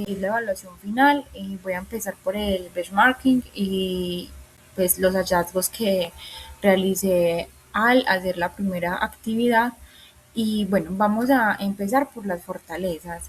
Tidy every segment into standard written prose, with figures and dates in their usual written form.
es la evaluación final. Voy a empezar por el benchmarking y pues los hallazgos que realicé al hacer la primera actividad. Y bueno, vamos a empezar por las fortalezas.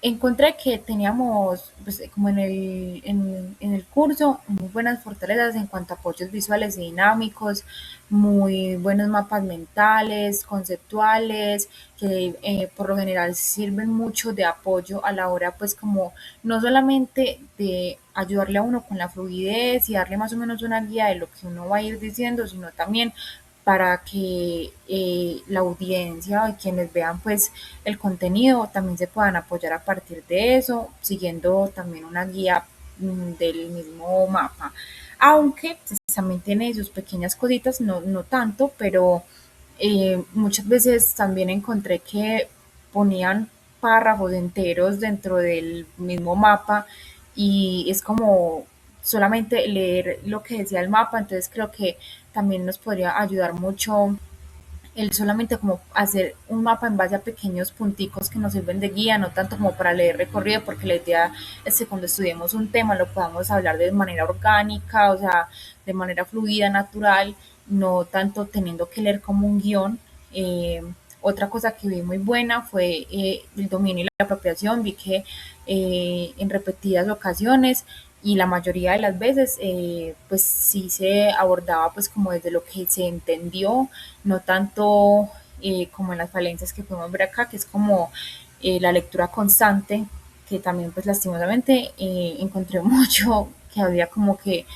Encontré que teníamos, pues, como en el curso, muy buenas fortalezas en cuanto a apoyos visuales y dinámicos, muy buenos mapas mentales, conceptuales, que por lo general sirven mucho de apoyo a la hora, pues como no solamente de ayudarle a uno con la fluidez y darle más o menos una guía de lo que uno va a ir diciendo, sino también para que la audiencia y quienes vean pues el contenido también se puedan apoyar a partir de eso, siguiendo también una guía del mismo mapa. Aunque pues, también tiene sus pequeñas cositas, no tanto, pero muchas veces también encontré que ponían párrafos enteros dentro del mismo mapa y es como solamente leer lo que decía el mapa, entonces creo que también nos podría ayudar mucho el solamente como hacer un mapa en base a pequeños punticos que nos sirven de guía, no tanto como para leer recorrido, porque la idea es que cuando estudiemos un tema lo podamos hablar de manera orgánica, o sea, de manera fluida, natural, no tanto teniendo que leer como un guión. Otra cosa que vi muy buena fue el dominio y la apropiación. Vi que en repetidas ocasiones y la mayoría de las veces pues sí se abordaba pues como desde lo que se entendió, no tanto como en las falencias que podemos ver acá, que es como la lectura constante, que también pues lastimosamente encontré mucho que había como que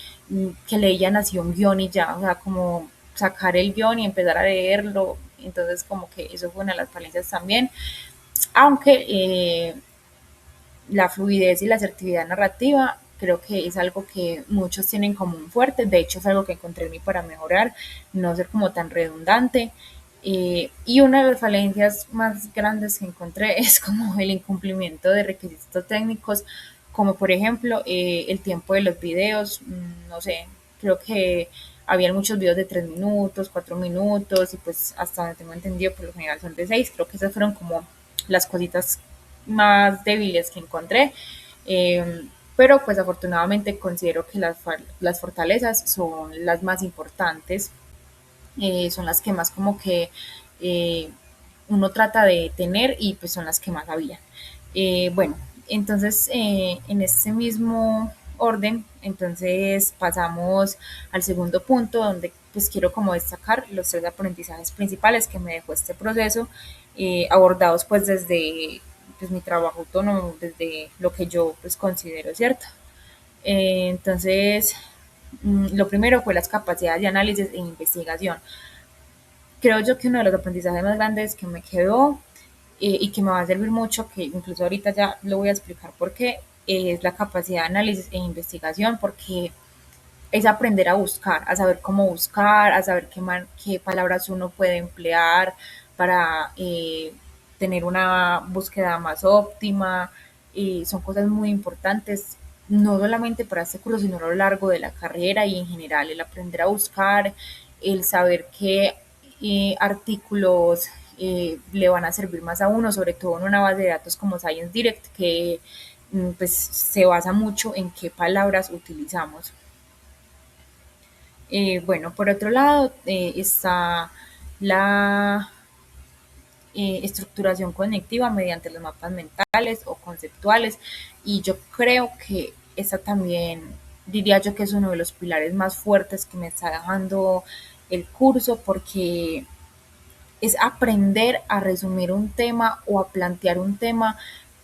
leían así un guión y ya, o sea, como sacar el guión y empezar a leerlo, entonces como que eso fue una de las falencias también, aunque la fluidez y la asertividad narrativa creo que es algo que muchos tienen como un fuerte, de hecho es algo que encontré en mí para mejorar, no ser como tan redundante. Y una de las falencias más grandes que encontré es como el incumplimiento de requisitos técnicos, como por ejemplo el tiempo de los videos, no sé, creo que había muchos videos de 3 minutos, 4 minutos, y pues hasta donde tengo entendido por lo general son de 6, creo que esas fueron como las cositas más débiles que encontré. Pero pues afortunadamente considero que las fortalezas son las más importantes, son las que más como que eh, uno trata de tener y pues son las que más había. Bueno, entonces en este mismo orden, entonces pasamos al segundo punto donde pues quiero como destacar los 3 aprendizajes principales que me dejó este proceso, abordados pues desde pues, mi trabajo autónomo, desde lo que yo pues considero cierto. Entonces, lo primero fue las capacidades de análisis e investigación. Creo yo que uno de los aprendizajes más grandes que me quedó y que me va a servir mucho, que incluso ahorita ya lo voy a explicar por qué, es la capacidad de análisis e investigación, porque es aprender a buscar, a saber cómo buscar, a saber qué palabras uno puede emplear para tener una búsqueda más óptima. Son cosas muy importantes, no solamente para este curso, sino a lo largo de la carrera y en general, el aprender a buscar, el saber qué artículos le van a servir más a uno, sobre todo en una base de datos como Science Direct, que pues se basa mucho en qué palabras utilizamos. Bueno, por otro lado está la estructuración conectiva mediante los mapas mentales o conceptuales, y yo creo que esta también diría yo que es uno de los pilares más fuertes que me está dejando el curso, porque es aprender a resumir un tema o a plantear un tema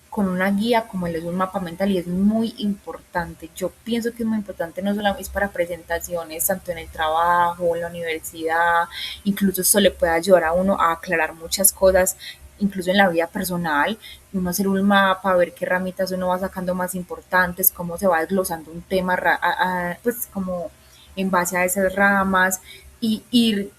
con una guía como el es un mapa mental, y es muy importante. Yo pienso que es muy importante, no solamente es para presentaciones, tanto en el trabajo, en la universidad, incluso esto le puede ayudar a uno a aclarar muchas cosas, incluso en la vida personal, uno hacer un mapa, ver qué ramitas uno va sacando más importantes, cómo se va desglosando un tema, pues como en base a esas ramas, y ir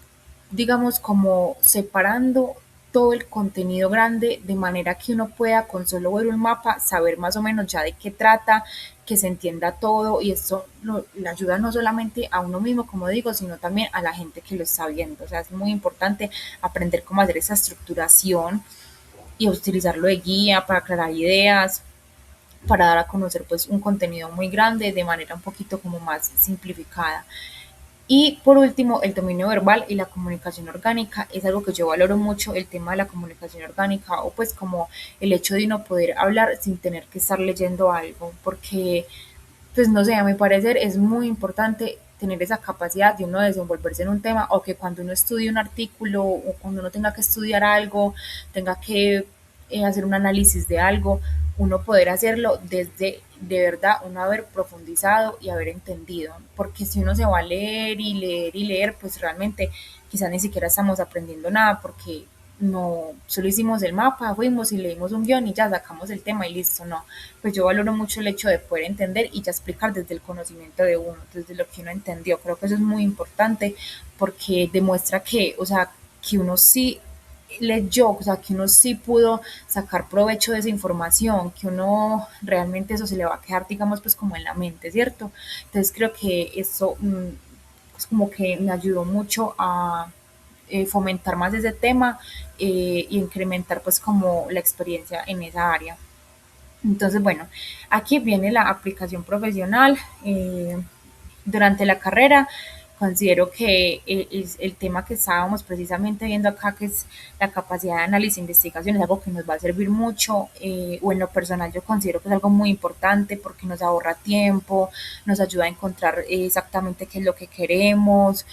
digamos, como separando todo el contenido grande de manera que uno pueda con solo ver un mapa saber más o menos ya de qué trata, que se entienda todo, y esto le ayuda no solamente a uno mismo, como digo, sino también a la gente que lo está viendo. O sea, es muy importante aprender cómo hacer esa estructuración y utilizarlo de guía para aclarar ideas, para dar a conocer pues un contenido muy grande de manera un poquito como más simplificada. Y por último, el dominio verbal y la comunicación orgánica es algo que yo valoro mucho, el tema de la comunicación orgánica o pues como el hecho de uno poder hablar sin tener que estar leyendo algo, porque pues no sé, a mi parecer es muy importante tener esa capacidad de uno desenvolverse en un tema o que cuando uno estudie un artículo o cuando uno tenga que estudiar algo, tenga que hacer un análisis de algo, uno poder hacerlo desde de verdad uno haber profundizado y haber entendido, porque si uno se va a leer y leer y leer, pues realmente quizás ni siquiera estamos aprendiendo nada porque no, solo hicimos el mapa, fuimos y leímos un guión y ya sacamos el tema y listo, no. Pues yo valoro mucho el hecho de poder entender y ya explicar desde el conocimiento de uno, desde lo que uno entendió. Creo que eso es muy importante porque demuestra que, o sea, que uno sí leyó, o sea, que uno sí pudo sacar provecho de esa información, que uno realmente eso se le va a quedar, digamos, pues como en la mente, ¿cierto? Entonces creo que eso pues como que me ayudó mucho a fomentar más ese tema y incrementar pues como la experiencia en esa área. Entonces, bueno, aquí viene la aplicación profesional. Durante la carrera, considero que el tema que estábamos precisamente viendo acá, que es la capacidad de análisis e investigación, es algo que nos va a servir mucho, o en lo personal yo considero que es algo muy importante porque nos ahorra tiempo, nos ayuda a encontrar exactamente qué es lo que queremos,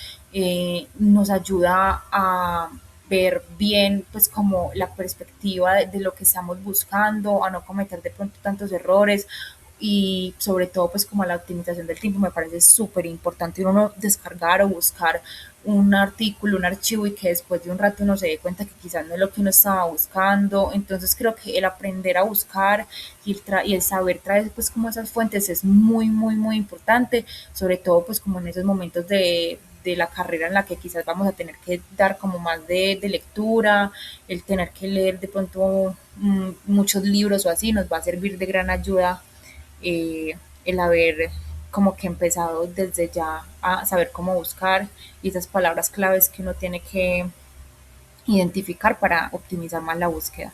nos ayuda a ver bien pues como la perspectiva de lo que estamos buscando, a no cometer de pronto tantos errores y sobre todo pues como la optimización del tiempo me parece súper importante uno no descargar o buscar un artículo, un archivo y que después de un rato uno se dé cuenta que quizás no es lo que uno estaba buscando. Entonces creo que el aprender a buscar y el saber traer pues como esas fuentes es muy, muy, muy importante, sobre todo pues como en esos momentos de la carrera en la que quizás vamos a tener que dar como más de lectura, el tener que leer de pronto muchos libros o así nos va a servir de gran ayuda el haber como que empezado desde ya a saber cómo buscar y esas palabras claves que uno tiene que identificar para optimizar más la búsqueda.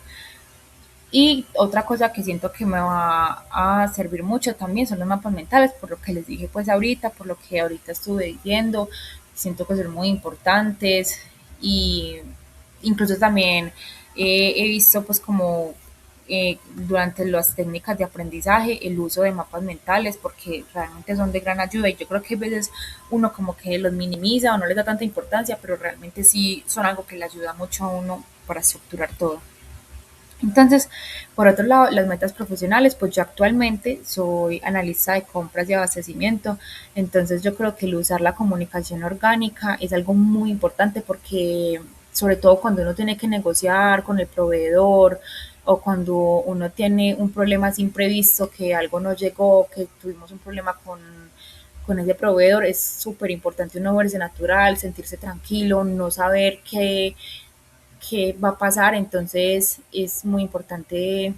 Y otra cosa que siento que me va a servir mucho también son los mapas mentales, por lo que les dije pues ahorita, por lo que ahorita estuve diciendo, siento que son muy importantes y incluso también he visto pues como durante las técnicas de aprendizaje el uso de mapas mentales porque realmente son de gran ayuda y yo creo que a veces uno como que los minimiza o no les da tanta importancia, pero realmente sí son algo que le ayuda mucho a uno para estructurar todo. Entonces, por otro lado, las metas profesionales, pues yo actualmente soy analista de compras y abastecimiento, entonces yo creo que el usar la comunicación orgánica es algo muy importante porque sobre todo cuando uno tiene que negociar con el proveedor o cuando uno tiene un problema así imprevisto, que algo no llegó, que tuvimos un problema con ese proveedor, es súper importante uno verse natural, sentirse tranquilo, no saber qué va a pasar, entonces es muy importante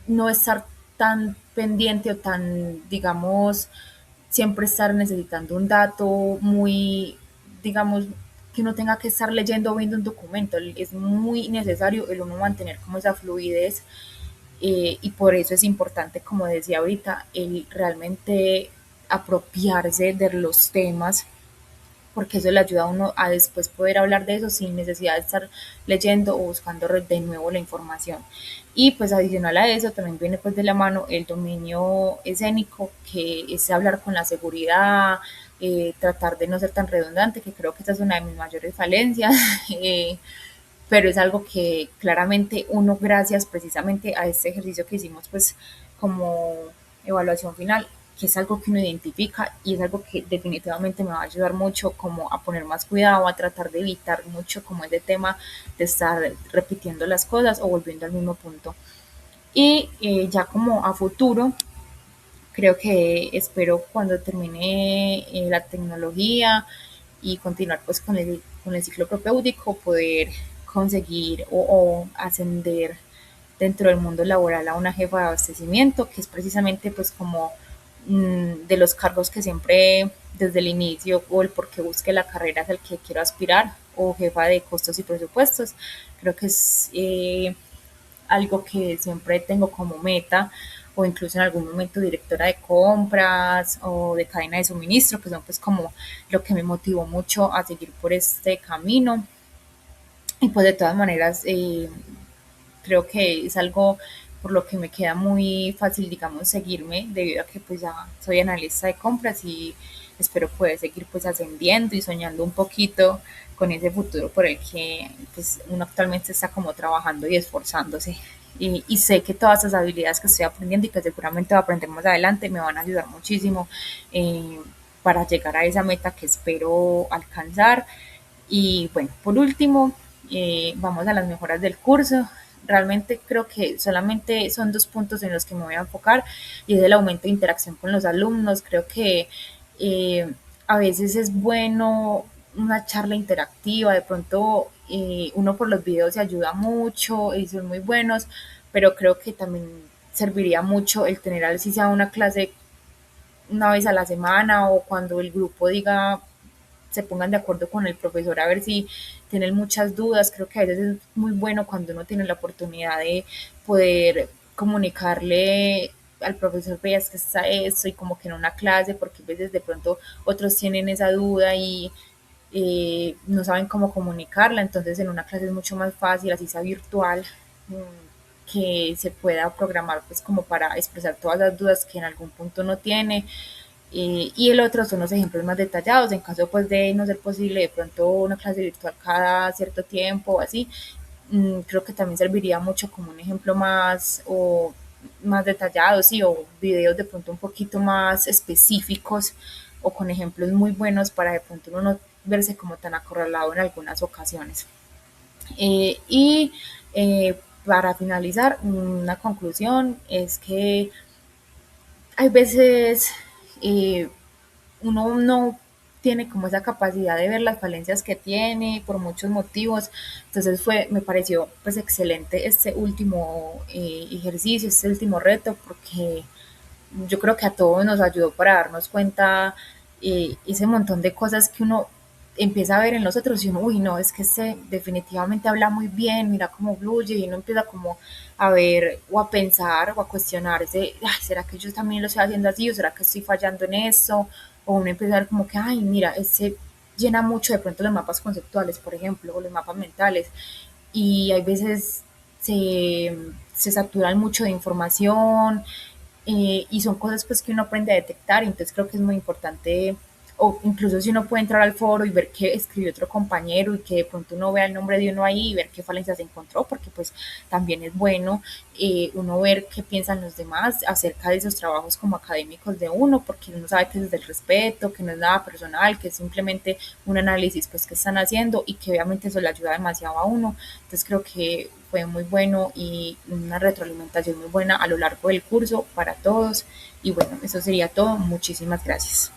no estar tan pendiente o tan, digamos, siempre estar necesitando un dato muy, digamos, que uno tenga que estar leyendo o viendo un documento. Es muy necesario el uno mantener como esa fluidez y por eso es importante, como decía ahorita, el realmente apropiarse de los temas porque eso le ayuda a uno a después poder hablar de eso sin necesidad de estar leyendo o buscando de nuevo la información. Y pues adicional a eso también viene pues de la mano el dominio escénico, que es hablar con la seguridad, tratar de no ser tan redundante, que creo que esa es una de mis mayores falencias. Pero es algo que claramente uno, gracias precisamente a este ejercicio que hicimos, pues como evaluación final, que es algo que uno identifica y es algo que definitivamente me va a ayudar mucho como a poner más cuidado, a tratar de evitar mucho como ese tema de estar repitiendo las cosas o volviendo al mismo punto. Y ya como a futuro, creo que espero cuando termine la tecnología y continuar pues con el ciclo propéutico, poder conseguir o ascender dentro del mundo laboral a una jefa de abastecimiento, que es precisamente pues como de los cargos que siempre desde el inicio o el por qué busque la carrera es el que quiero aspirar, o jefa de costos y presupuestos. Creo que es algo que siempre tengo como meta, o incluso en algún momento directora de compras o de cadena de suministro, que son pues como lo que me motivó mucho a seguir por este camino. Y pues de todas maneras, creo que es algo por lo que me queda muy fácil, digamos, seguirme, debido a que pues ya soy analista de compras y espero poder seguir pues ascendiendo y soñando un poquito con ese futuro por el que pues uno actualmente está como trabajando y esforzándose. Y sé que todas esas habilidades que estoy aprendiendo y que seguramente voy a aprender más adelante me van a ayudar muchísimo para llegar a esa meta que espero alcanzar. Y bueno, por último, vamos a las mejoras del curso. Realmente creo que solamente son dos puntos en los que me voy a enfocar y es el aumento de interacción con los alumnos. Creo que eh, a veces es bueno una charla interactiva, de pronto uno por los videos se ayuda mucho y son muy buenos, pero creo que también serviría mucho el tener así sea una clase una vez a la semana o cuando el grupo diga se pongan de acuerdo con el profesor a ver si tienen muchas dudas. Creo que a veces es muy bueno cuando uno tiene la oportunidad de poder comunicarle al profesor, veas que está esto y como que en una clase, porque a veces de pronto otros tienen esa duda y no saben cómo comunicarla, entonces en una clase es mucho más fácil, así sea virtual, que se pueda programar pues como para expresar todas las dudas que en algún punto no tiene. Y el otro son los ejemplos más detallados, en caso pues de no ser posible de pronto una clase virtual cada cierto tiempo o así, creo que también serviría mucho como un ejemplo más o más detallado, sí, o videos de pronto un poquito más específicos o con ejemplos muy buenos para de pronto uno no verse como tan acorralado en algunas ocasiones. Y para finalizar, una conclusión es que hay veces eh, uno no tiene como esa capacidad de ver las falencias que tiene por muchos motivos. Entonces me pareció pues excelente este último ejercicio, este último reto, porque yo creo que a todos nos ayudó para darnos cuenta ese montón de cosas que uno empieza a ver en los otros y uno, uy, no, es que este definitivamente habla muy bien, mira cómo fluye y uno empieza como a ver o a pensar o a cuestionarse, ay, ¿será que yo también lo estoy haciendo así o será que estoy fallando en eso? O uno empieza a ver como que, ay, mira, ese llena mucho de pronto los mapas conceptuales, por ejemplo, o los mapas mentales y hay veces se saturan mucho de información y son cosas pues que uno aprende a detectar, entonces creo que es muy importante, o incluso si uno puede entrar al foro y ver que escribió otro compañero y que de pronto uno vea el nombre de uno ahí y ver qué falencias encontró, porque pues también es bueno uno ver qué piensan los demás acerca de esos trabajos como académicos de uno, porque uno sabe que es del respeto, que no es nada personal, que es simplemente un análisis pues que están haciendo y que obviamente eso le ayuda demasiado a uno. Entonces creo que fue muy bueno y una retroalimentación muy buena a lo largo del curso para todos. Y bueno, eso sería todo. Muchísimas gracias.